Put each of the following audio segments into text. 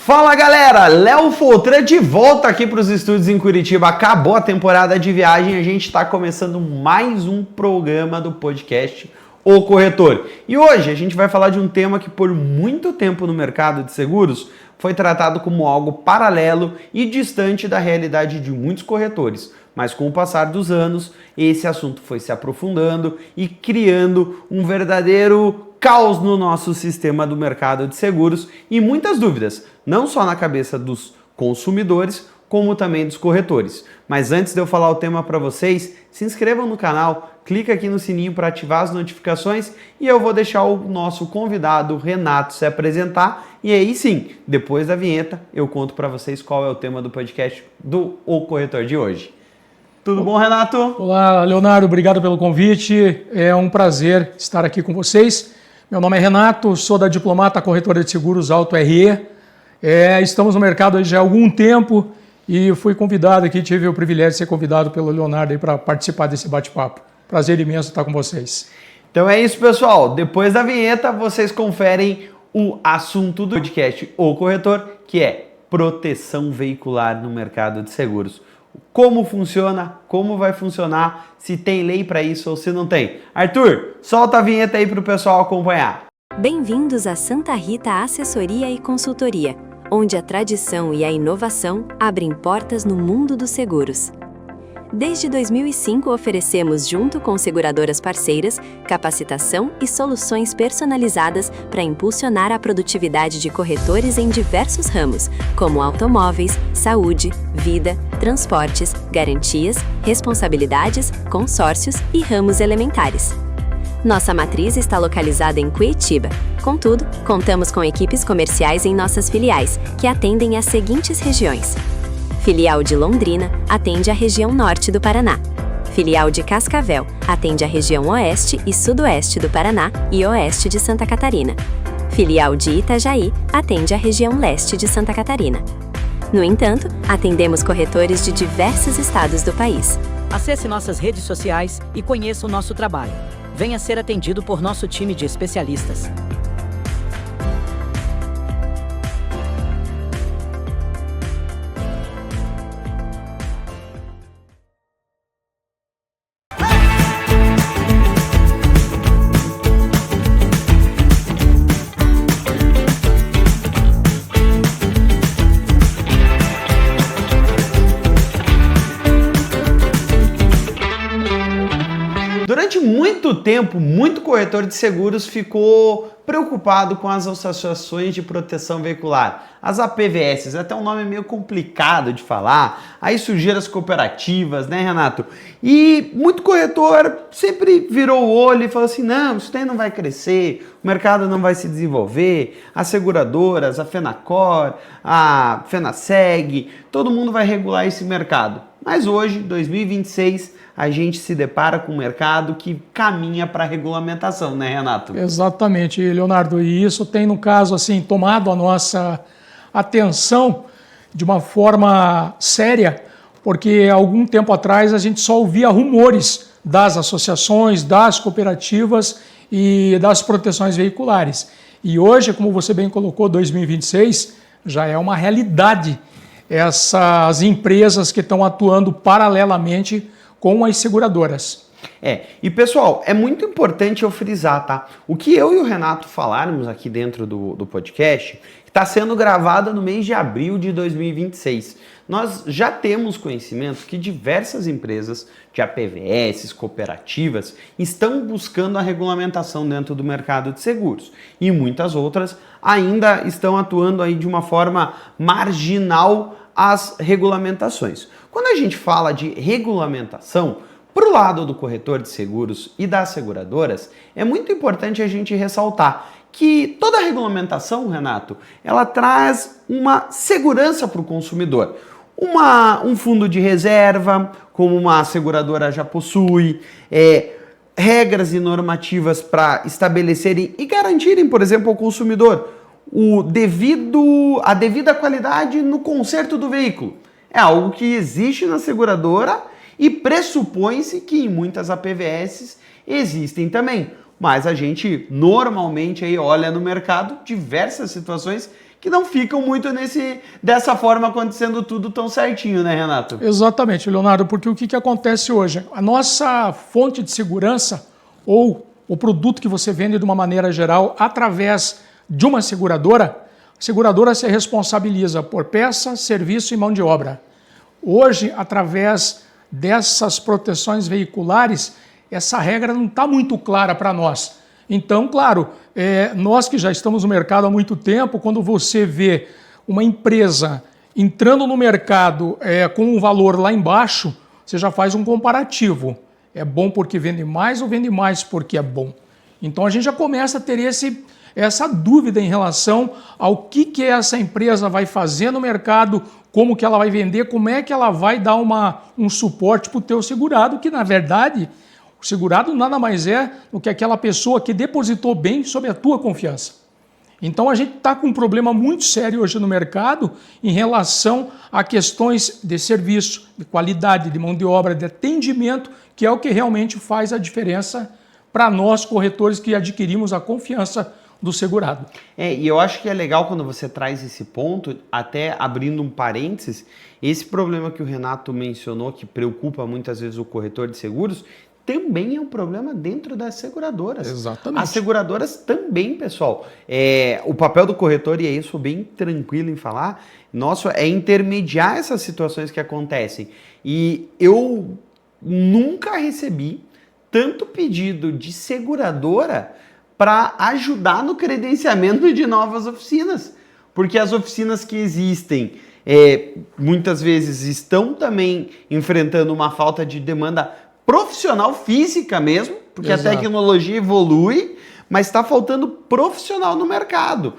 Fala galera, Léo Foltran de volta aqui para os estúdios em Curitiba. Acabou a temporada de viagem, a gente está começando mais um programa do podcast O Corretor. E hoje a gente vai falar de um tema que por muito tempo no mercado de seguros foi tratado como algo paralelo e distante da realidade de muitos corretores. Mas com o passar dos anos, esse assunto foi se aprofundando e criando um verdadeiro caos no nosso sistema do mercado de seguros e muitas dúvidas, não só na cabeça dos consumidores, como também dos corretores. Mas antes de eu falar o tema para vocês, se inscrevam no canal, clica aqui no sininho para ativar as notificações e eu vou deixar o nosso convidado Renato se apresentar e aí sim, depois da vinheta, eu conto para vocês qual é o tema do podcast do O Corretor de hoje. Tudo bom, Renato? Olá, Leonardo, obrigado pelo convite. É um prazer estar aqui com vocês. Meu nome é Renato, sou da Diplomata Corretora de Seguros Auto RE. Estamos no mercado já há algum tempo e fui convidado aqui, tive o privilégio de ser convidado pelo Leonardo para participar desse bate-papo. Prazer imenso estar com vocês. Então é isso, pessoal. Depois da vinheta, vocês conferem o assunto do podcast O Corretor, que é proteção veicular no mercado de seguros. Como funciona, como vai funcionar, se tem lei para isso ou se não tem. Arthur, solta a vinheta aí para o pessoal acompanhar. Bem-vindos a Santa Rita Assessoria e Consultoria, onde a tradição e a inovação abrem portas no mundo dos seguros. Desde 2005 oferecemos, junto com seguradoras parceiras, capacitação e soluções personalizadas para impulsionar a produtividade de corretores em diversos ramos, como automóveis, saúde, vida, transportes, garantias, responsabilidades, consórcios e ramos elementares. Nossa matriz está localizada em Curitiba. Contudo, contamos com equipes comerciais em nossas filiais, que atendem às seguintes regiões. Filial de Londrina atende a região norte do Paraná. Filial de Cascavel atende a região oeste e sudoeste do Paraná e oeste de Santa Catarina. Filial de Itajaí atende a região leste de Santa Catarina. No entanto, atendemos corretores de diversos estados do país. Acesse nossas redes sociais e conheça o nosso trabalho. Venha ser atendido por nosso time de especialistas. Durante muito tempo, muito corretor de seguros ficou preocupado com as associações de proteção veicular, as APVS, até um nome meio complicado de falar. Aí surgiram as cooperativas, né, Renato? E muito corretor sempre virou o olho e falou assim, não, isso daí não vai crescer, o mercado não vai se desenvolver, as seguradoras, a Fenacor, a Fenaseg, todo mundo vai regular esse mercado. Mas hoje, 2026, a gente se depara com um mercado que caminha para a regulamentação, né, Renato? Exatamente, Leonardo. E isso tem, no caso, assim, tomado a nossa atenção de uma forma séria, porque há algum tempo atrás a gente só ouvia rumores das associações, das cooperativas e das proteções veiculares. E hoje, como você bem colocou, 2026 já é uma realidade. Essas empresas que estão atuando paralelamente com as seguradoras. E pessoal, é muito importante eu frisar, tá? O que eu e o Renato falarmos aqui dentro do podcast está sendo gravado no mês de abril de 2026. Nós já temos conhecimento que diversas empresas de APVS, cooperativas, estão buscando a regulamentação dentro do mercado de seguros. E muitas outras ainda estão atuando aí de uma forma marginal às regulamentações. Quando a gente fala de regulamentação, para o lado do corretor de seguros e das seguradoras, é muito importante a gente ressaltar que toda a regulamentação, Renato, ela traz uma segurança para o consumidor. Um fundo de reserva, como uma seguradora já possui, regras e normativas para estabelecerem e garantirem, por exemplo, ao consumidor a devida qualidade no conserto do veículo. É algo que existe na seguradora e pressupõe-se que em muitas APVS existem também. Mas a gente normalmente aí olha no mercado diversas situações que não ficam muito dessa forma acontecendo tudo tão certinho, né, Renato? Exatamente, Leonardo, porque o que acontece hoje? A nossa fonte de segurança ou o produto que você vende de uma maneira geral através de uma seguradora, a seguradora se responsabiliza por peça, serviço e mão de obra. Hoje, através dessas proteções veiculares, essa regra não está muito clara para nós. Então, claro, nós que já estamos no mercado há muito tempo, quando você vê uma empresa entrando no mercado com um valor lá embaixo, você já faz um comparativo. É bom porque vende mais ou vende mais porque é bom? Então a gente já começa a ter essa dúvida em relação ao que essa empresa vai fazer no mercado, como que ela vai vender, como é que ela vai dar um suporte para o teu segurado, que na verdade o segurado nada mais é do que aquela pessoa que depositou bem sob a tua confiança. Então a gente está com um problema muito sério hoje no mercado em relação a questões de serviço, de qualidade, de mão de obra, de atendimento, que é o que realmente faz a diferença para nós corretores que adquirimos a confiança do segurado. E eu acho que é legal quando você traz esse ponto, até abrindo um parênteses, esse problema que o Renato mencionou, que preocupa muitas vezes o corretor de seguros, também é um problema dentro das seguradoras. Exatamente. As seguradoras também, pessoal. O papel do corretor, e é isso bem tranquilo em falar, nosso, é intermediar essas situações que acontecem. E eu nunca recebi tanto pedido de seguradora para ajudar no credenciamento de novas oficinas. Porque as oficinas que existem muitas vezes estão também enfrentando uma falta de demanda profissional física mesmo, porque Exato. A tecnologia evolui, mas está faltando profissional no mercado.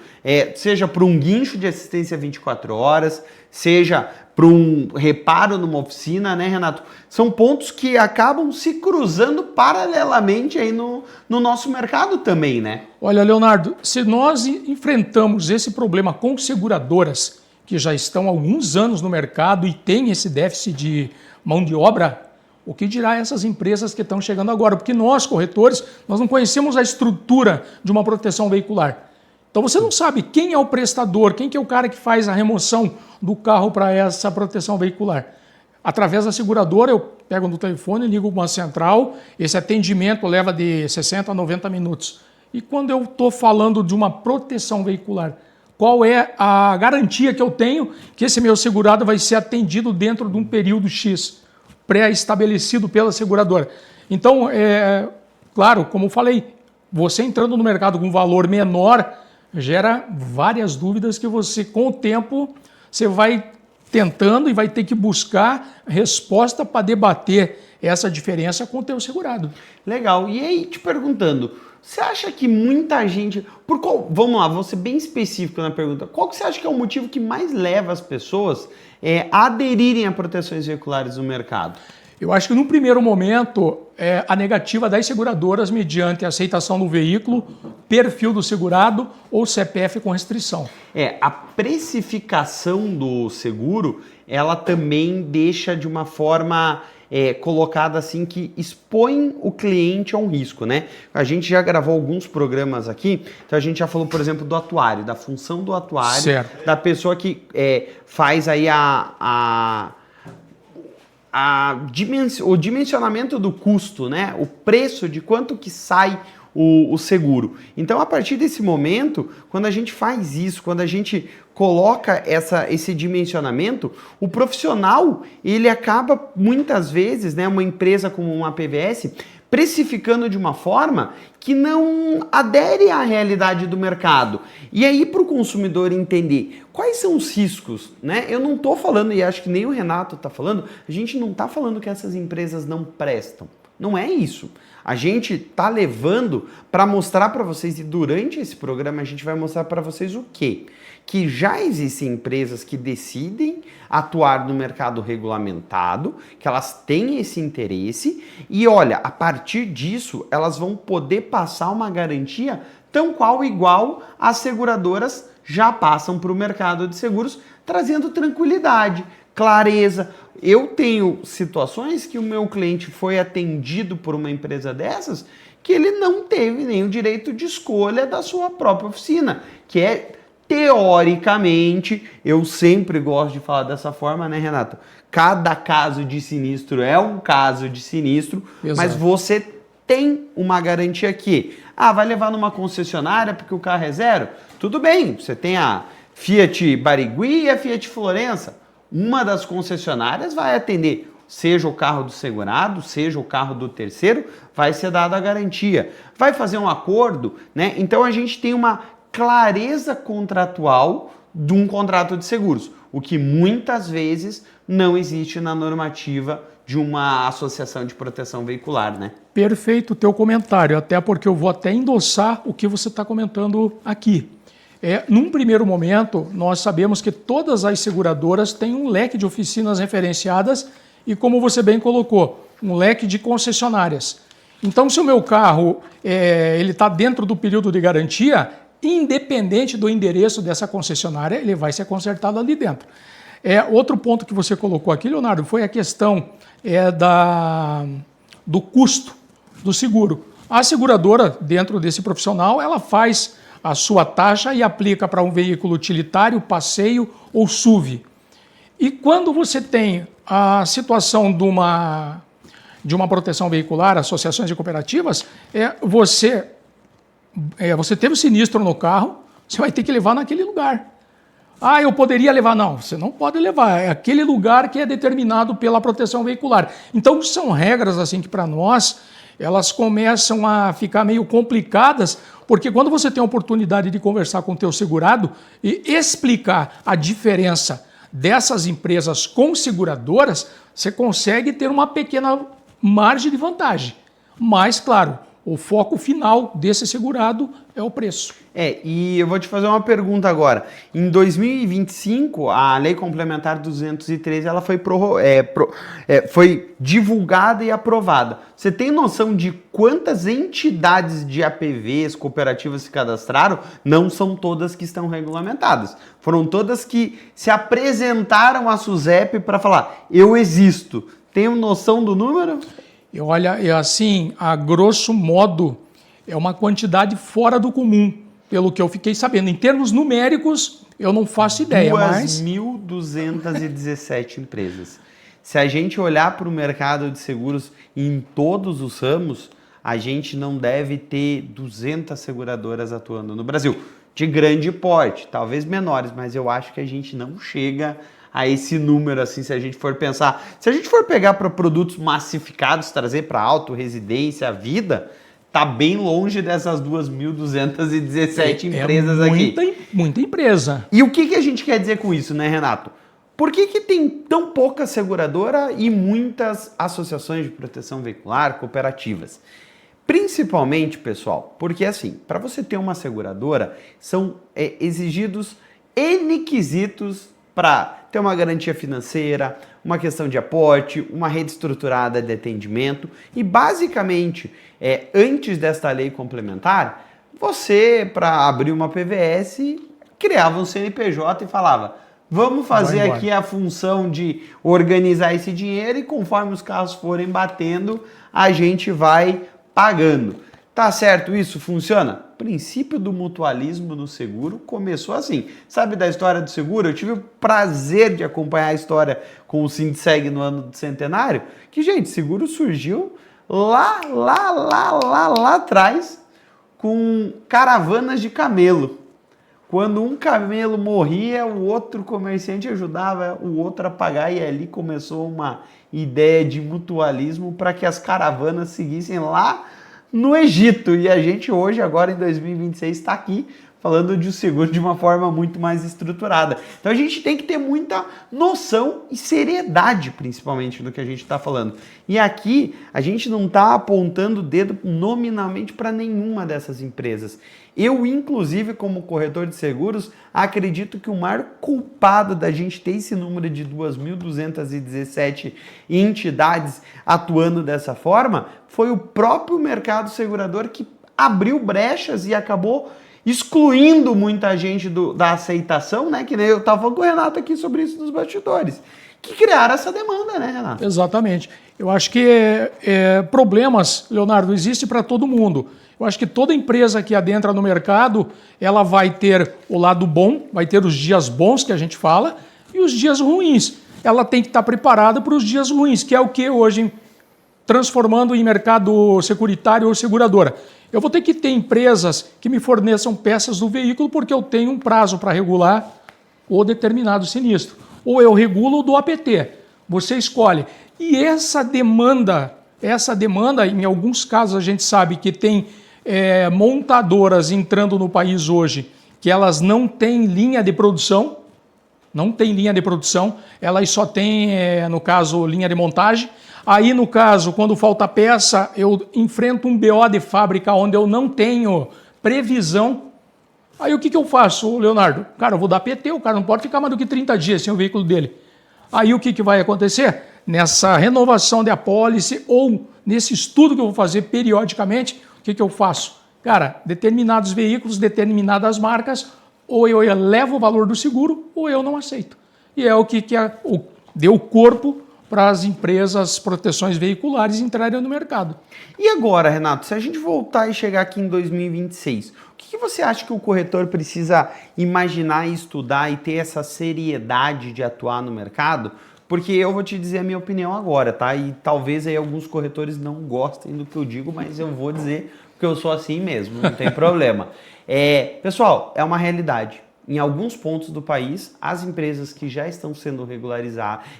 Seja para um guincho de assistência 24 horas, seja para um reparo numa oficina, né, Renato? São pontos que acabam se cruzando paralelamente aí no nosso mercado também, né? Olha, Leonardo, se nós enfrentamos esse problema com seguradoras que já estão há alguns anos no mercado e têm esse déficit de mão de obra, o que dirá essas empresas que estão chegando agora? Porque nós, corretores, nós não conhecemos a estrutura de uma proteção veicular. Então você não sabe quem é o prestador, quem que é o cara que faz a remoção do carro para essa proteção veicular. Através da seguradora, eu pego no telefone, ligo uma central, esse atendimento leva de 60 a 90 minutos. E quando eu estou falando de uma proteção veicular, qual é a garantia que eu tenho que esse meu segurado vai ser atendido dentro de um período X? Pré-estabelecido pela seguradora. Então, claro, como eu falei, você entrando no mercado com um valor menor gera várias dúvidas que você, com o tempo, você vai tentando e vai ter que buscar resposta para debater essa diferença com o teu segurado. Legal. E aí, te perguntando, você acha que muita gente... Vamos lá, vou ser bem específico na pergunta. Qual que você acha que é o motivo que mais leva as pessoas a aderirem a proteções veiculares no mercado? Eu acho que, no primeiro momento, a negativa das seguradoras mediante a aceitação do veículo, perfil do segurado ou CPF com restrição. A precificação do seguro, ela também deixa de uma forma... colocada assim que expõe o cliente a um risco, né? A gente já gravou alguns programas aqui, então a gente já falou, por exemplo, do atuário, da função do atuário, certo, da pessoa que faz aí o dimensionamento do custo, né? O preço de quanto que sai o seguro. Então, a partir desse momento, quando a gente faz isso, quando a gente coloca esse dimensionamento, o profissional, ele acaba muitas vezes, né, uma empresa como uma PVS, precificando de uma forma que não adere à realidade do mercado. E aí, para o consumidor entender quais são os riscos, né? Eu não estou falando, e acho que nem o Renato está falando, a gente não está falando que essas empresas não prestam. Não é isso. A gente está levando para mostrar para vocês, e durante esse programa a gente vai mostrar para vocês o quê? Que já existem empresas que decidem atuar no mercado regulamentado, que elas têm esse interesse e, olha, a partir disso elas vão poder passar uma garantia tão qual igual as seguradoras já passam para o mercado de seguros, trazendo tranquilidade, clareza. Eu tenho situações que o meu cliente foi atendido por uma empresa dessas que ele não teve nenhum direito de escolha da sua própria oficina, que é teoricamente, eu sempre gosto de falar dessa forma, né, Renato? Cada caso de sinistro é um caso de sinistro, Exato. mas você tem uma garantia que, vai levar numa concessionária porque o carro é zero? Tudo bem, você tem a Fiat Barigui e a Fiat Florença. Uma das concessionárias vai atender, seja o carro do segurado, seja o carro do terceiro, vai ser dada a garantia. Vai fazer um acordo, né? Então a gente tem uma clareza contratual de um contrato de seguros, o que muitas vezes não existe na normativa de uma associação de proteção veicular, né? Perfeito o teu comentário, até porque eu vou até endossar o que você está comentando aqui. Num primeiro momento, nós sabemos que todas as seguradoras têm um leque de oficinas referenciadas e, como você bem colocou, um leque de concessionárias. Então, se o meu carro ele está dentro do período de garantia, independente do endereço dessa concessionária, ele vai ser consertado ali dentro. Outro ponto que você colocou aqui, Leonardo, foi a questão do custo do seguro. A seguradora, dentro desse profissional, ela faz a sua taxa e aplica para um veículo utilitário, passeio ou SUV. E quando você tem a situação de uma proteção veicular, associações e cooperativas, você teve o sinistro no carro, você vai ter que levar naquele lugar. Eu poderia levar. Não, você não pode levar. É aquele lugar que é determinado pela proteção veicular. Então, são regras assim que, para nós, elas começam a ficar meio complicadas, porque quando você tem a oportunidade de conversar com o teu segurado e explicar a diferença dessas empresas com seguradoras, você consegue ter uma pequena margem de vantagem. Mas, claro, o foco final desse segurado é o preço. E eu vou te fazer uma pergunta agora. Em 2025, a Lei Complementar 213 ela foi divulgada e aprovada. Você tem noção de quantas entidades de APVs, cooperativas se cadastraram? Não são todas que estão regulamentadas. Foram todas que se apresentaram à SUSEP para falar, eu existo. Tem noção do número? Olha, assim, a grosso modo, é uma quantidade fora do comum, pelo que eu fiquei sabendo. Em termos numéricos, eu não faço ideia, mas... 2.217 empresas. Se a gente olhar para o mercado de seguros em todos os ramos, a gente não deve ter 200 seguradoras atuando no Brasil. De grande porte, talvez menores, mas eu acho que a gente não chega a esse número, assim, se a gente for pensar. Se a gente for pegar para produtos massificados, trazer para auto, residência, vida, tá bem longe dessas 2.217 empresas aqui. Muita empresa. E o que a gente quer dizer com isso, né, Renato? Por que tem tão pouca seguradora e muitas associações de proteção veicular, cooperativas? Principalmente, pessoal, porque assim, para você ter uma seguradora, são exigidos N quesitos para ter uma garantia financeira, uma questão de aporte, uma rede estruturada de atendimento e, basicamente, antes desta lei complementar, você, para abrir uma PVS, criava um CNPJ e falava, vamos fazer aqui a função de organizar esse dinheiro e conforme os carros forem batendo, a gente vai pagando. Tá certo isso? Funciona? O princípio do mutualismo no seguro começou assim. Sabe da história do seguro? Eu tive o prazer de acompanhar a história com o Sindseg no ano do centenário, que, gente, seguro surgiu lá atrás com caravanas de camelo. Quando um camelo morria, o outro comerciante ajudava o outro a pagar e ali começou uma ideia de mutualismo para que as caravanas seguissem lá no Egito. E a gente hoje, agora em 2026, está aqui falando de um seguro de uma forma muito mais estruturada. Então a gente tem que ter muita noção e seriedade, principalmente, do que a gente está falando. E aqui a gente não está apontando o dedo nominalmente para nenhuma dessas empresas. Eu, inclusive, como corretor de seguros, acredito que o maior culpado da gente ter esse número de 2.217 entidades atuando dessa forma foi o próprio mercado segurador que abriu brechas e acabou excluindo muita gente da aceitação, né? Que nem eu estava falando com o Renato aqui sobre isso nos bastidores, que criaram essa demanda, né, Renato? Exatamente. Eu acho que problemas, Leonardo, existe para todo mundo. Eu acho que toda empresa que adentra no mercado, ela vai ter o lado bom, vai ter os dias bons que a gente fala e os dias ruins. Ela tem que estar preparada para os dias ruins, que é o que hoje, transformando em mercado securitário ou seguradora. Eu vou ter que ter empresas que me forneçam peças do veículo porque eu tenho um prazo para regular o determinado sinistro. Ou eu regulo do APT, você escolhe. E essa demanda, em alguns casos a gente sabe que tem montadoras entrando no país hoje que elas não têm linha de produção, elas só têm, no caso, linha de montagem. Aí, no caso, quando falta peça, eu enfrento um BO de fábrica onde eu não tenho previsão. Aí o que eu faço, Leonardo? Cara, eu vou dar PT, o cara não pode ficar mais do que 30 dias sem o veículo dele. Aí o que vai acontecer? Nessa renovação de apólice ou nesse estudo que eu vou fazer periodicamente, o que eu faço? Cara, determinados veículos, determinadas marcas, ou eu elevo o valor do seguro ou eu não aceito. E é o que deu corpo para as empresas proteções veiculares entrarem no mercado. E agora, Renato, se a gente voltar e chegar aqui em 2026, o que você acha que o corretor precisa imaginar, estudar e ter essa seriedade de atuar no mercado? Porque eu vou te dizer a minha opinião agora, tá? E talvez aí alguns corretores não gostem do que eu digo, mas eu vou dizer porque eu sou assim mesmo, não tem problema. Pessoal, é uma realidade. Em alguns pontos do país, as empresas que já estão sendo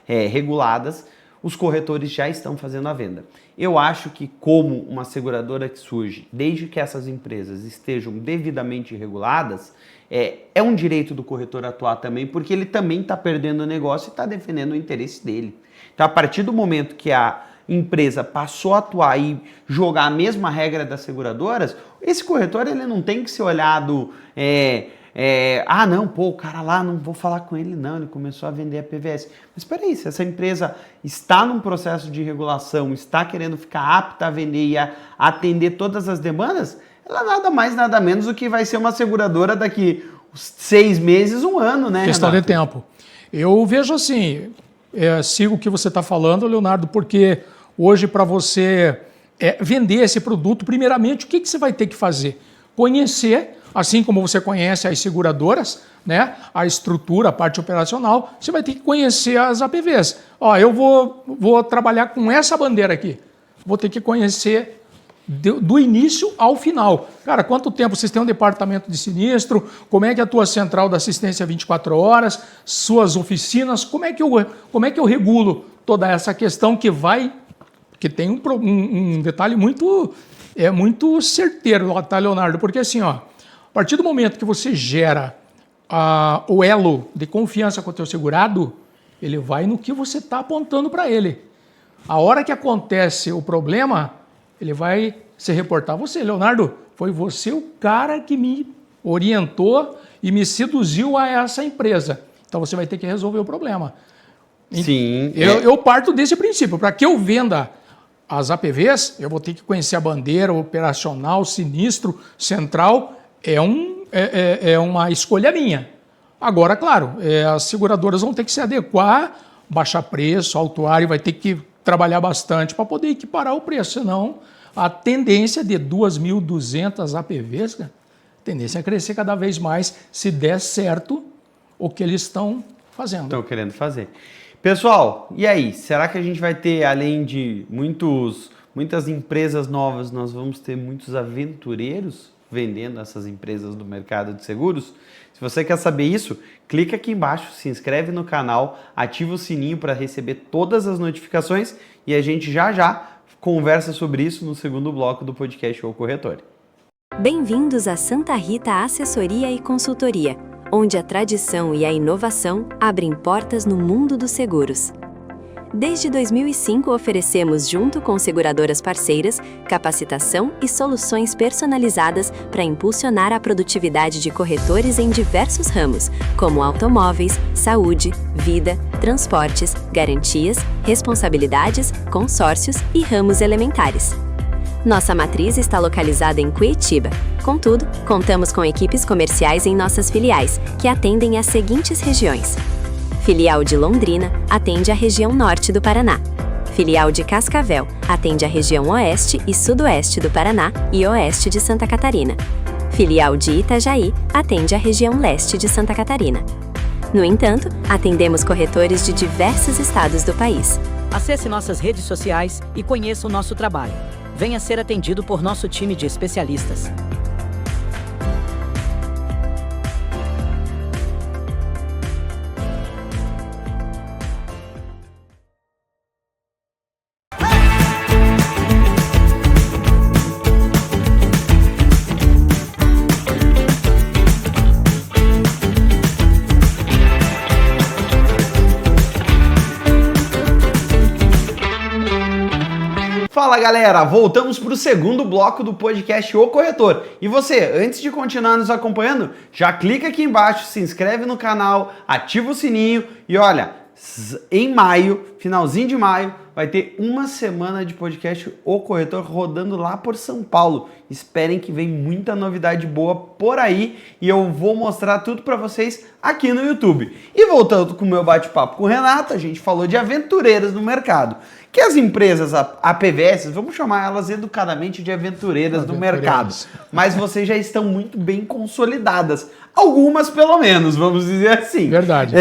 reguladas, os corretores já estão fazendo a venda. Eu acho que como uma seguradora que surge, desde que essas empresas estejam devidamente reguladas, é um direito do corretor atuar também, porque ele também está perdendo o negócio e está defendendo o interesse dele. Então, a partir do momento que a empresa passou a atuar e jogar a mesma regra das seguradoras, esse corretor ele não tem que ser olhado... o cara lá, não vou falar com ele não, ele começou a vender a PVS. Mas espera aí, se essa empresa está num processo de regulação, está querendo ficar apta a vender e a atender todas as demandas, ela nada mais, nada menos do que vai ser uma seguradora daqui 6 meses, 1 ano, né, questão Renato? de tempo. Eu vejo assim, sigo o que você está falando, Leonardo, porque hoje para você vender esse produto, primeiramente, o que você vai ter que fazer? Conhecer, assim como você conhece as seguradoras, né, a estrutura, a parte operacional, você vai ter que conhecer as APVs. Eu vou trabalhar com essa bandeira aqui. Vou ter que conhecer do início ao final. Cara, quanto tempo vocês têm um departamento de sinistro? Como é que é a tua central da assistência 24 horas? Suas oficinas? Como é que eu regulo toda essa questão que tem um detalhe muito certeiro, tá, Leonardo? Porque assim, a partir do momento que você gera o elo de confiança com o teu segurado, ele vai no que você está apontando para ele. A hora que acontece o problema, ele vai se reportar a você. Leonardo, foi você o cara que me orientou e me seduziu a essa empresa. Então você vai ter que resolver o problema. Sim. Eu parto desse princípio. Para que eu venda as APVs, eu vou ter que conhecer a bandeira, operacional, sinistro, central. É uma escolha minha. Agora, claro, as seguradoras vão ter que se adequar, baixar preço, autuar e vai ter que trabalhar bastante para poder equiparar o preço. Senão, a tendência de 2.200 APVs, a tendência é crescer cada vez mais se der certo o que eles estão fazendo. Estão querendo fazer. Pessoal, e aí? Será que a gente vai ter, além de muitas empresas novas, nós vamos ter muitos aventureiros vendendo essas empresas do mercado de seguros? Se você quer saber isso, clica aqui embaixo, se inscreve no canal, ativa o sininho para receber todas as notificações e a gente já conversa sobre isso no segundo bloco do podcast O Corretor. Bem-vindos a Santa Rita Assessoria e Consultoria, onde a tradição e a inovação abrem portas no mundo dos seguros. Desde 2005, oferecemos, junto com seguradoras parceiras, capacitação e soluções personalizadas para impulsionar a produtividade de corretores em diversos ramos, como automóveis, saúde, vida, transportes, garantias, responsabilidades, consórcios e ramos elementares. Nossa matriz está localizada em Curitiba. Contudo, contamos com equipes comerciais em nossas filiais, que atendem às seguintes regiões. Filial de Londrina atende a região norte do Paraná. Filial de Cascavel, atende a região oeste e sudoeste do Paraná e oeste de Santa Catarina. Filial de Itajaí, atende a região leste de Santa Catarina. No entanto, atendemos corretores de diversos estados do país. Acesse nossas redes sociais e conheça o nosso trabalho. Venha ser atendido por nosso time de especialistas. Fala galera, voltamos para o segundo bloco do podcast O Corretor. E você, antes de continuar nos acompanhando, já clica aqui embaixo, se inscreve no canal, ativa o sininho e olha, em maio, finalzinho de maio, vai ter uma semana de podcast O Corretor rodando lá por São Paulo. Esperem que vem muita novidade boa por aí e eu vou mostrar tudo para vocês aqui no YouTube. E voltando com o meu bate-papo com o Renato, a gente falou de aventureiras no mercado. Que as empresas APVS, vamos chamar elas educadamente de aventureiras do mercado, mas vocês já estão muito bem consolidadas. Algumas pelo menos, vamos dizer assim. Verdade.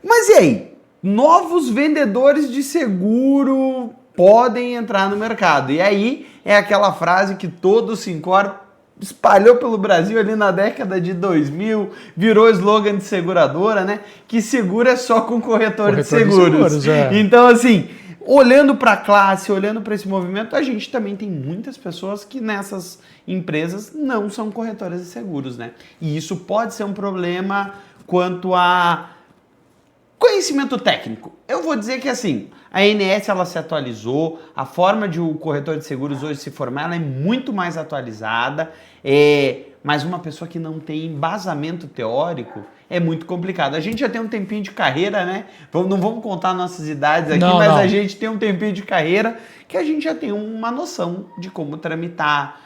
Mas e aí? Novos vendedores de seguro podem entrar no mercado. E aí é aquela frase que todo Sincor espalhou pelo Brasil ali na década de 2000, virou slogan de seguradora, né? Que seguro é só com corretor de seguros. Então, assim, olhando para a classe, olhando para esse movimento, a gente também tem muitas pessoas que nessas empresas não são corretoras de seguros, né? E isso pode ser um problema quanto a conhecimento técnico. Eu vou dizer que assim, a ANS ela se atualizou, a forma de o corretor de seguros hoje se formar ela é muito mais atualizada, mas uma pessoa que não tem embasamento teórico é muito complicado. A gente já tem um tempinho de carreira, né? Não vamos contar nossas idades aqui, mas a gente tem um tempinho de carreira que a gente já tem uma noção de como tramitar.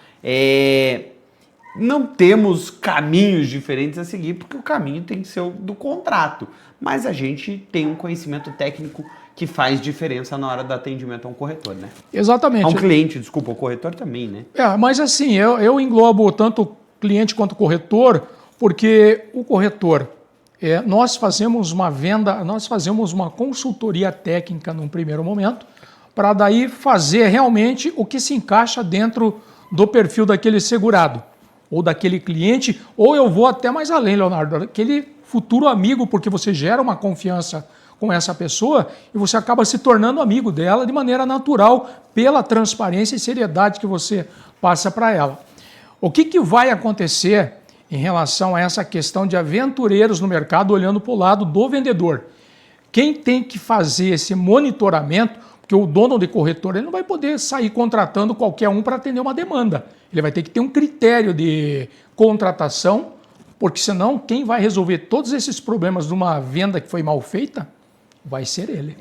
Não temos caminhos diferentes a seguir, porque o caminho tem que ser o do contrato. Mas a gente tem um conhecimento técnico que faz diferença na hora do atendimento a um corretor, né? Exatamente. A um cliente, desculpa, o corretor também, né? Mas assim, eu englobo tanto cliente quanto corretor, porque o corretor, nós fazemos uma venda, nós fazemos uma consultoria técnica num primeiro momento, para daí fazer realmente o que se encaixa dentro do perfil daquele segurado, ou daquele cliente, ou eu vou até mais além, Leonardo, aquele futuro amigo, porque você gera uma confiança com essa pessoa e você acaba se tornando amigo dela de maneira natural pela transparência e seriedade que você passa para ela. O que vai acontecer em relação a essa questão de aventureiros no mercado olhando para o lado do vendedor? Quem tem que fazer esse monitoramento, porque o dono de corretor ele não vai poder sair contratando qualquer um para atender uma demanda. Ele vai ter que ter um critério de contratação, porque senão quem vai resolver todos esses problemas de uma venda que foi mal feita vai ser ele.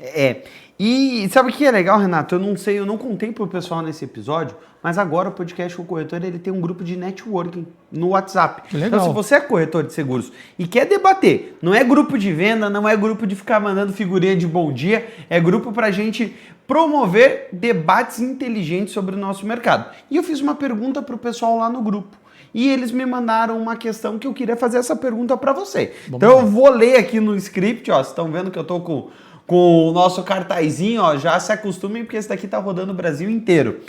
E sabe o que é legal, Renato? Eu não contei pro pessoal nesse episódio, mas agora o podcast O Corretor ele tem um grupo de networking no WhatsApp. Que legal. Então, se você é corretor de seguros e quer debater, não é grupo de venda, não é grupo de ficar mandando figurinha de bom dia, é grupo pra gente promover debates inteligentes sobre o nosso mercado. E eu fiz uma pergunta pro pessoal lá no grupo. E eles me mandaram uma questão que eu queria fazer essa pergunta para você. Então eu vou ler aqui no script, ó, vocês estão vendo que eu tô com o nosso cartazinho, ó, já se acostumem porque esse daqui tá rodando o Brasil inteiro.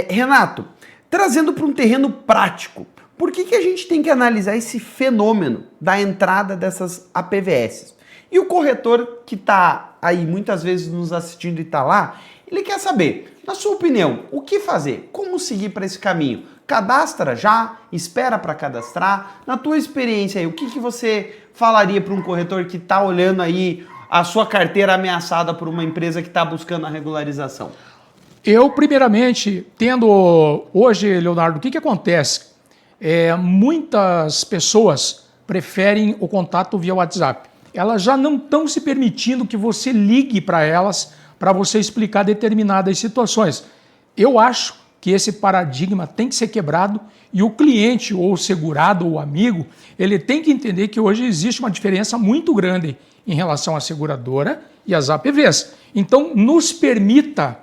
Renato, trazendo para um terreno prático, por que a gente tem que analisar esse fenômeno da entrada dessas APVS? E o corretor que tá aí muitas vezes nos assistindo e tá lá, ele quer saber, na sua opinião, o que fazer? Como seguir para esse caminho? Cadastra já? Espera para cadastrar? Na tua experiência aí, o que você falaria para um corretor que está olhando aí a sua carteira ameaçada por uma empresa que está buscando a regularização? Eu, primeiramente, tendo hoje, Leonardo, o que acontece? Muitas pessoas preferem o contato via WhatsApp. Elas já não estão se permitindo que você ligue para elas para você explicar determinadas situações. Eu acho que esse paradigma tem que ser quebrado e o cliente, ou o segurado, ou o amigo, ele tem que entender que hoje existe uma diferença muito grande em relação à seguradora e às APVs. Então, nos permita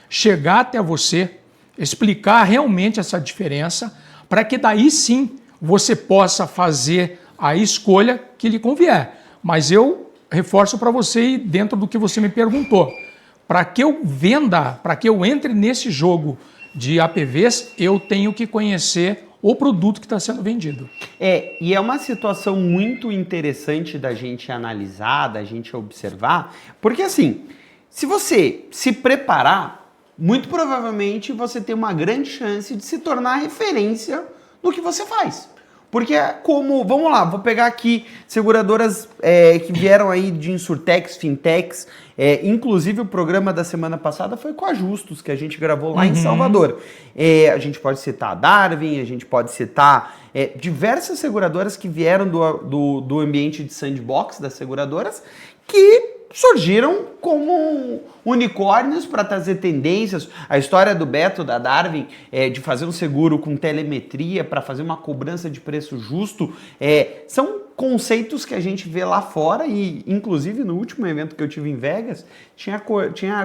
chegar até você, explicar realmente essa diferença, para que daí sim você possa fazer a escolha que lhe convier. Mas eu reforço para você, dentro do que você me perguntou, para que eu venda, para que eu entre nesse jogo de APVs, eu tenho que conhecer o produto que está sendo vendido. E é uma situação muito interessante da gente analisar, da gente observar, porque assim, se você se preparar, muito provavelmente você tem uma grande chance de se tornar referência no que você faz. Porque vamos lá, vou pegar aqui seguradoras que vieram aí de insurtechs, fintechs, inclusive o programa da semana passada foi com a Justus, que a gente gravou lá em Salvador. A gente pode citar a Darwin, a gente pode citar diversas seguradoras que vieram do ambiente de sandbox das seguradoras, que surgiram como unicórnios para trazer tendências. A história do Beto, da Darwin, de fazer um seguro com telemetria para fazer uma cobrança de preço justo, são conceitos que a gente vê lá fora e, inclusive, no último evento que eu tive em Vegas, tinha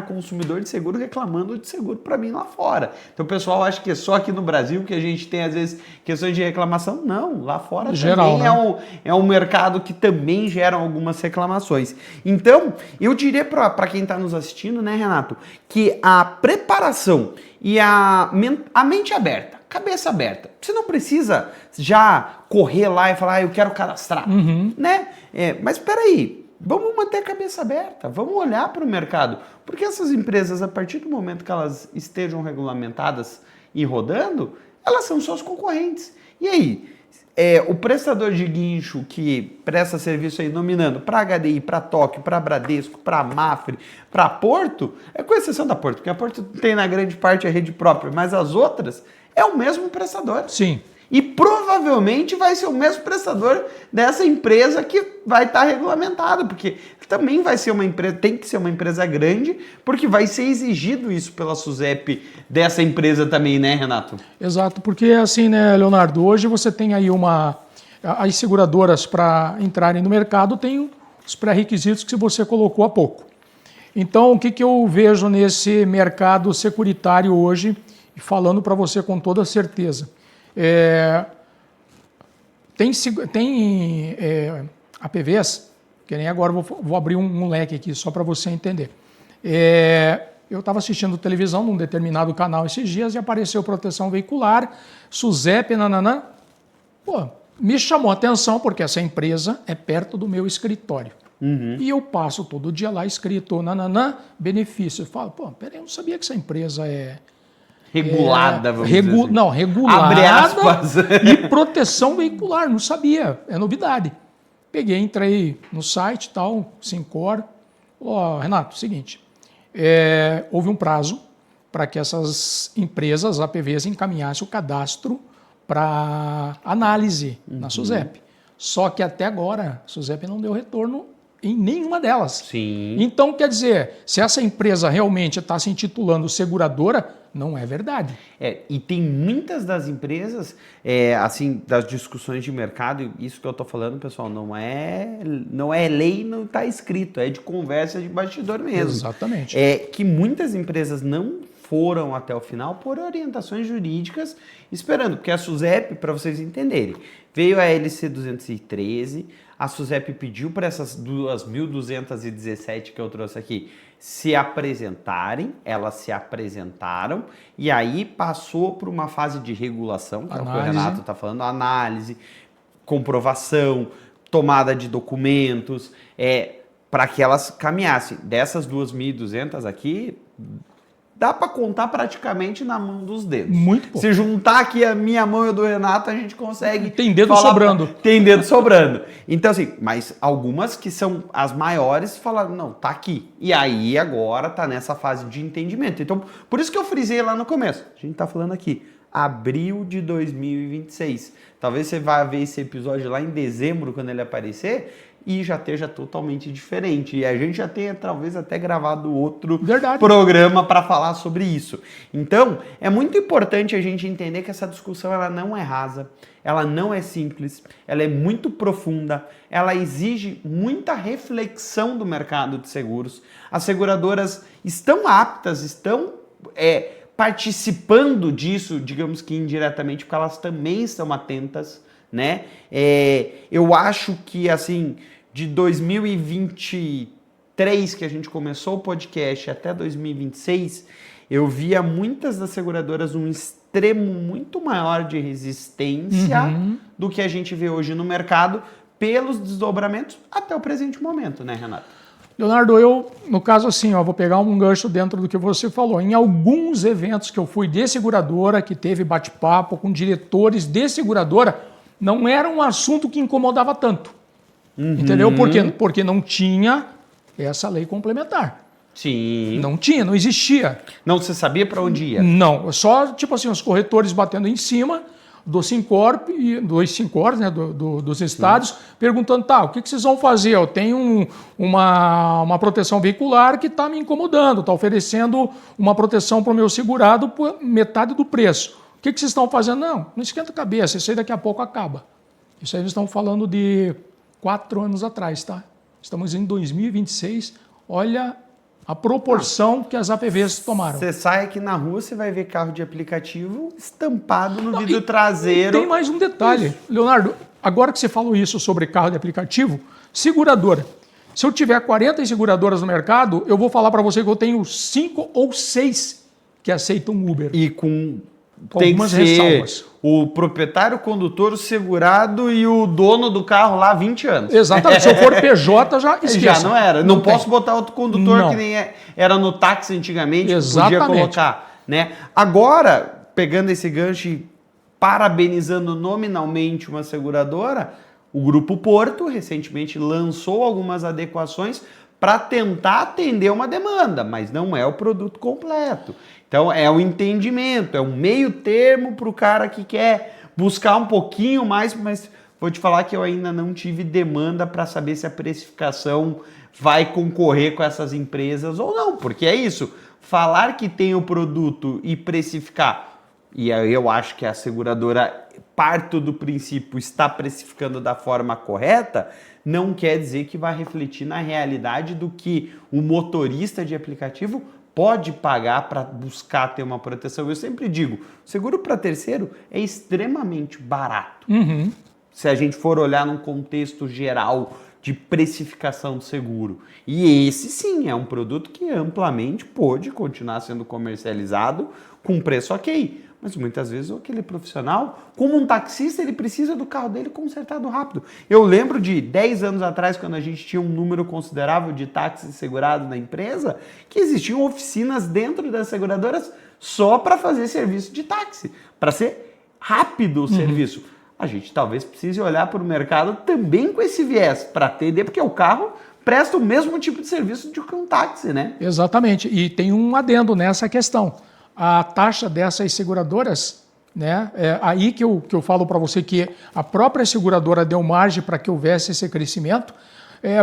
consumidor de seguro reclamando de seguro para mim lá fora. Então o pessoal acha que é só aqui no Brasil que a gente tem, às vezes, questões de reclamação. Não, lá fora geral, também né? é um mercado que também gera algumas reclamações. Então, eu diria para quem está nos assistindo, né, Renato, que a preparação e a mente aberta, cabeça aberta. Você não precisa já correr lá e falar, eu quero cadastrar, né? Mas espera aí, vamos manter a cabeça aberta, vamos olhar para o mercado, porque essas empresas, a partir do momento que elas estejam regulamentadas e rodando, elas são suas concorrentes. E aí, o prestador de guincho que presta serviço aí nominando para HDI, para Tóquio, para Bradesco, para Mafre, para Porto, com exceção da Porto, porque a Porto tem na grande parte a rede própria, mas as outras é o mesmo prestador. Sim. E provavelmente vai ser o mesmo prestador dessa empresa que vai estar regulamentada, porque também vai ser uma empresa, tem que ser uma empresa grande, porque vai ser exigido isso pela SUSEP dessa empresa também, né, Renato? Exato, porque assim, né, Leonardo, hoje você tem aí as seguradoras para entrarem no mercado têm os pré-requisitos que você colocou há pouco. Então, o que eu vejo nesse mercado securitário hoje, e falando para você com toda certeza, tem APVs, que nem agora vou abrir um leque aqui só para você entender. Eu estava assistindo televisão num determinado canal esses dias e apareceu proteção veicular, SUSEP, nananã. Pô, me chamou a atenção porque essa empresa é perto do meu escritório. E eu passo todo dia lá escrito, nananã, benefício. Eu falo, pô, peraí, eu não sabia que essa empresa regulada, vamos dizer assim. Não, regulada. Abre aspas. E proteção veicular, não sabia, é novidade. Peguei, entrei no site e tal, Sincor. Renato, seguinte, houve um prazo para que essas empresas, APVs, encaminhassem o cadastro para análise na SUSEP. Só que até agora, a SUSEP não deu retorno em nenhuma delas. Sim. Então, quer dizer, se essa empresa realmente está se intitulando seguradora, não é verdade. E tem muitas das empresas, assim, das discussões de mercado, isso que eu estou falando, pessoal, não é lei, não está escrito, é de conversa de bastidor mesmo. Exatamente. Que muitas empresas não foram até o final por orientações jurídicas, esperando, porque a SUSEP, para vocês entenderem, veio a LC 213, a SUSEP pediu para essas 2.217 que eu trouxe aqui se apresentarem, elas se apresentaram, e aí passou por uma fase de regulação, que é o que o Renato está falando, análise, comprovação, tomada de documentos, para que elas caminhassem. Dessas 2.200 aqui, dá para contar praticamente na mão dos dedos. Muito pouco. Se juntar aqui a minha mão e a do Renato, a gente consegue... Tem dedo sobrando. Tem dedo sobrando. Então, assim, mas algumas que são as maiores falaram, não, tá aqui. E aí, agora, tá nessa fase de entendimento. Então, por isso que eu frisei lá no começo. A gente tá falando aqui, abril de 2026. Talvez você vá ver esse episódio lá em dezembro, quando ele aparecer, e já esteja totalmente diferente. E a gente já tenha talvez até gravado outro programa para falar sobre isso. Então, é muito importante a gente entender que essa discussão ela não é rasa, ela não é simples, ela é muito profunda, ela exige muita reflexão do mercado de seguros. As seguradoras estão aptas, estão participando disso, digamos que indiretamente, porque elas também estão atentas, né? Eu acho que, assim, de 2023, que a gente começou o podcast, até 2026, eu via muitas das seguradoras um extremo muito maior de resistência do que a gente vê hoje no mercado, pelos desdobramentos até o presente momento, né, Renato? Leonardo, eu, no caso assim, vou pegar um gancho dentro do que você falou. Em alguns eventos que eu fui de seguradora, que teve bate-papo com diretores de seguradora, não era um assunto que incomodava tanto. Entendeu? Por quê? Porque não tinha essa lei complementar. Sim. Não tinha, não existia. Não se sabia para onde ia? Não, só tipo assim, os corretores batendo em cima do Sincorp e dos Sincors, né, dos estados, perguntando, o que vocês vão fazer? Eu tenho uma proteção veicular que está me incomodando, está oferecendo uma proteção para o meu segurado por metade do preço. O que vocês estão fazendo? Não esquenta a cabeça, isso aí daqui a pouco acaba. Isso aí nós estamos falando de 4 anos atrás, tá? Estamos em 2026, olha a proporção que as APVs tomaram. Você sai aqui na rua, você vai ver carro de aplicativo estampado no vidro traseiro. Tem mais um detalhe, Leonardo, agora que você falou isso sobre carro de aplicativo, seguradora. Se eu tiver 40 seguradoras no mercado, eu vou falar para você que eu tenho 5 ou 6 que aceitam Uber. E com tem algumas ressalvas. O proprietário, o condutor, o segurado e o dono do carro lá há 20 anos. Exatamente. Se eu for PJ, já esqueça. Já não era. Não posso botar outro condutor que nem era no táxi antigamente. Exatamente. Podia colocar, né? Agora, pegando esse gancho e parabenizando nominalmente uma seguradora, o Grupo Porto recentemente lançou algumas adequações para tentar atender uma demanda, mas não é o produto completo. Então é o entendimento, é um meio termo para o cara que quer buscar um pouquinho mais, mas vou te falar que eu ainda não tive demanda para saber se a precificação vai concorrer com essas empresas ou não, porque é isso, falar que tem o produto e precificar, e eu acho que a seguradora, parto do princípio, está precificando da forma correta, não quer dizer que vai refletir na realidade do que o motorista de aplicativo pode pagar para buscar ter uma proteção. Eu sempre digo, seguro para terceiro é extremamente barato. Se a gente for olhar num contexto geral de precificação do seguro. E esse sim é um produto que amplamente pode continuar sendo comercializado com preço ok. Mas muitas vezes aquele profissional, como um taxista, ele precisa do carro dele consertado rápido. Eu lembro de 10 anos atrás, quando a gente tinha um número considerável de táxis segurados na empresa, que existiam oficinas dentro das seguradoras só para fazer serviço de táxi, para ser rápido o serviço. A gente talvez precise olhar para o mercado também com esse viés, para atender, porque o carro presta o mesmo tipo de serviço de que um táxi, né? Exatamente. E tem um adendo nessa questão. A taxa dessas seguradoras, né, é aí que eu falo para você que a própria seguradora deu margem para que houvesse esse crescimento,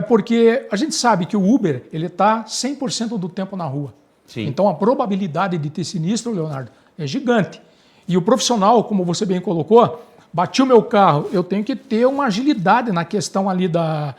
porque a gente sabe que o Uber ele está 100% do tempo na rua. Sim. Então a probabilidade de ter sinistro, Leonardo, é gigante. E o profissional, como você bem colocou, bati o meu carro, eu tenho que ter uma agilidade na questão ali da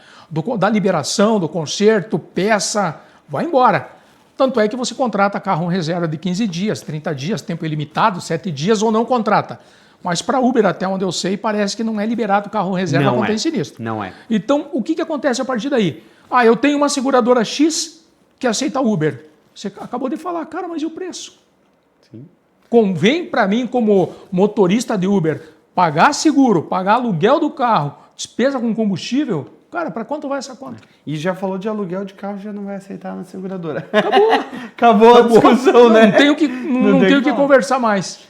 liberação, do conserto, peça, vai embora. Tanto é que você contrata carro reserva de 15 dias, 30 dias, tempo ilimitado, 7 dias ou não contrata. Mas para Uber, até onde eu sei, parece que não é liberado carro reserva quando tem sinistro. Não é. Então, o que acontece a partir daí? Eu tenho uma seguradora X que aceita Uber. Você acabou de falar, cara, mas e o preço? Sim. Convém para mim, como motorista de Uber, pagar seguro, pagar aluguel do carro, despesa com combustível? Cara, para quanto vai essa conta? E já falou de aluguel de carro, já não vai aceitar na seguradora. Acabou. Acabou a discussão, né? Não tenho o que conversar mais.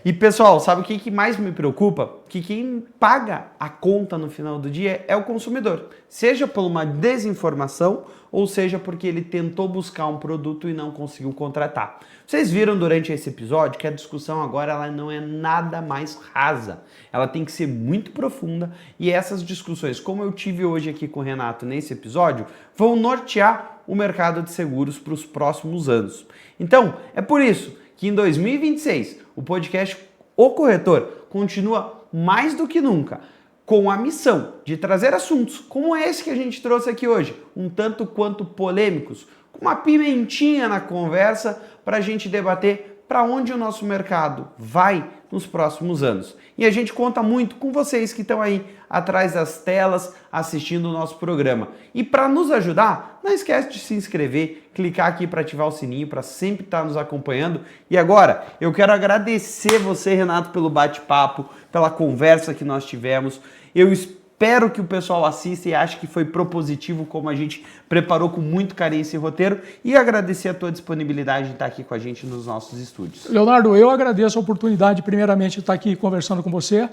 E pessoal, sabe o que mais me preocupa? Que quem paga a conta no final do dia é o consumidor. Seja por uma desinformação ou seja porque ele tentou buscar um produto e não conseguiu contratar. Vocês viram durante esse episódio que a discussão agora ela não é nada mais rasa. Ela tem que ser muito profunda e essas discussões, como eu tive hoje aqui com o Renato nesse episódio, vão nortear o mercado de seguros para os próximos anos. Então, é por isso que em 2026 o podcast O Corretor continua mais do que nunca com a missão de trazer assuntos como esse que a gente trouxe aqui hoje, um tanto quanto polêmicos, com uma pimentinha na conversa para a gente debater para onde o nosso mercado vai nos próximos anos. E a gente conta muito com vocês que estão aí atrás das telas assistindo o nosso programa. E para nos ajudar, não esquece de se inscrever, clicar aqui para ativar o sininho para sempre estar nos acompanhando. E agora, eu quero agradecer você, Renato, pelo bate-papo, pela conversa que nós tivemos. Eu espero que o pessoal assista e ache que foi propositivo, como a gente preparou com muito carinho esse roteiro, e agradecer a tua disponibilidade de estar aqui com a gente nos nossos estúdios. Leonardo, eu agradeço a oportunidade, primeiramente, de estar aqui conversando com você.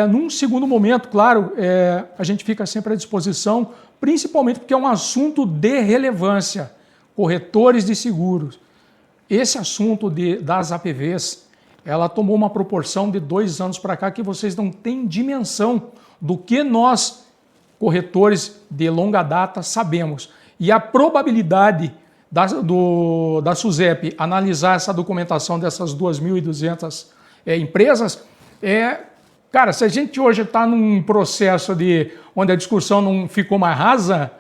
Num segundo momento, claro, a gente fica sempre à disposição, principalmente porque é um assunto de relevância, corretores de seguros. Esse assunto das APVs, ela tomou uma proporção de 2 anos para cá que vocês não têm dimensão do que nós, corretores de longa data, sabemos. E a probabilidade da SUSEP analisar essa documentação dessas 2.200 empresas cara, se a gente hoje está num processo onde a discussão não ficou mais rasa,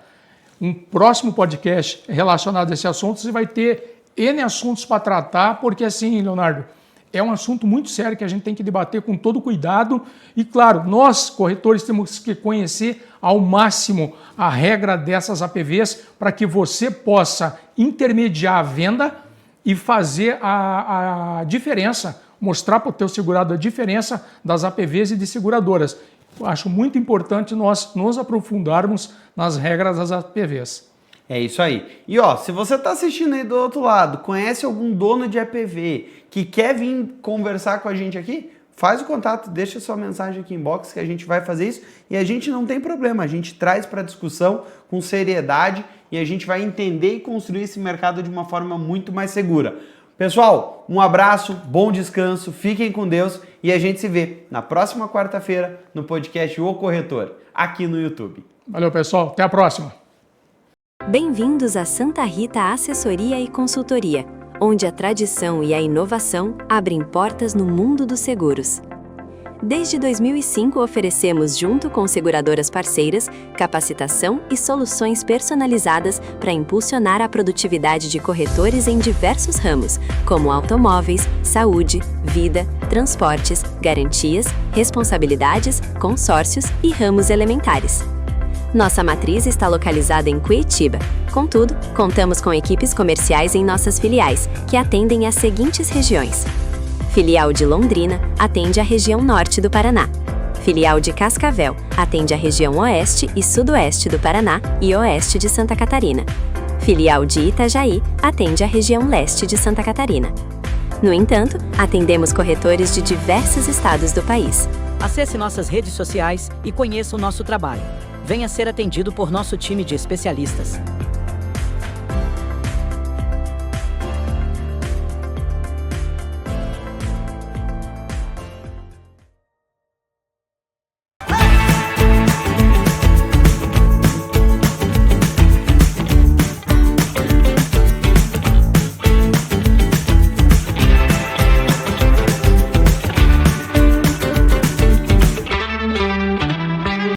um próximo podcast relacionado a esse assunto, você vai ter N assuntos para tratar, porque assim, Leonardo, é um assunto muito sério que a gente tem que debater com todo cuidado e, claro, nós, corretores, temos que conhecer ao máximo a regra dessas APVs para que você possa intermediar a venda e fazer a diferença, mostrar para o teu segurado a diferença das APVs e de seguradoras. Eu acho muito importante nós nos aprofundarmos nas regras das APVs. É isso aí. E se você está assistindo aí do outro lado, conhece algum dono de APV que quer vir conversar com a gente aqui, faz o contato, deixa sua mensagem aqui em inbox que a gente vai fazer isso e a gente não tem problema, a gente traz para a discussão com seriedade e a gente vai entender e construir esse mercado de uma forma muito mais segura. Pessoal, um abraço, bom descanso, fiquem com Deus e a gente se vê na próxima quarta-feira no podcast O Corretor, aqui no YouTube. Valeu, pessoal. Até a próxima. Bem-vindos a Santa Rita Assessoria e Consultoria, onde a tradição e a inovação abrem portas no mundo dos seguros. Desde 2005 oferecemos, junto com seguradoras parceiras, capacitação e soluções personalizadas para impulsionar a produtividade de corretores em diversos ramos, como automóveis, saúde, vida, transportes, garantias, responsabilidades, consórcios e ramos elementares. Nossa matriz está localizada em Curitiba. Contudo, contamos com equipes comerciais em nossas filiais, que atendem às seguintes regiões. Filial de Londrina atende a região norte do Paraná. Filial de Cascavel atende a região oeste e sudoeste do Paraná e oeste de Santa Catarina. Filial de Itajaí atende a região leste de Santa Catarina. No entanto, atendemos corretores de diversos estados do país. Acesse nossas redes sociais e conheça o nosso trabalho. Venha ser atendido por nosso time de especialistas.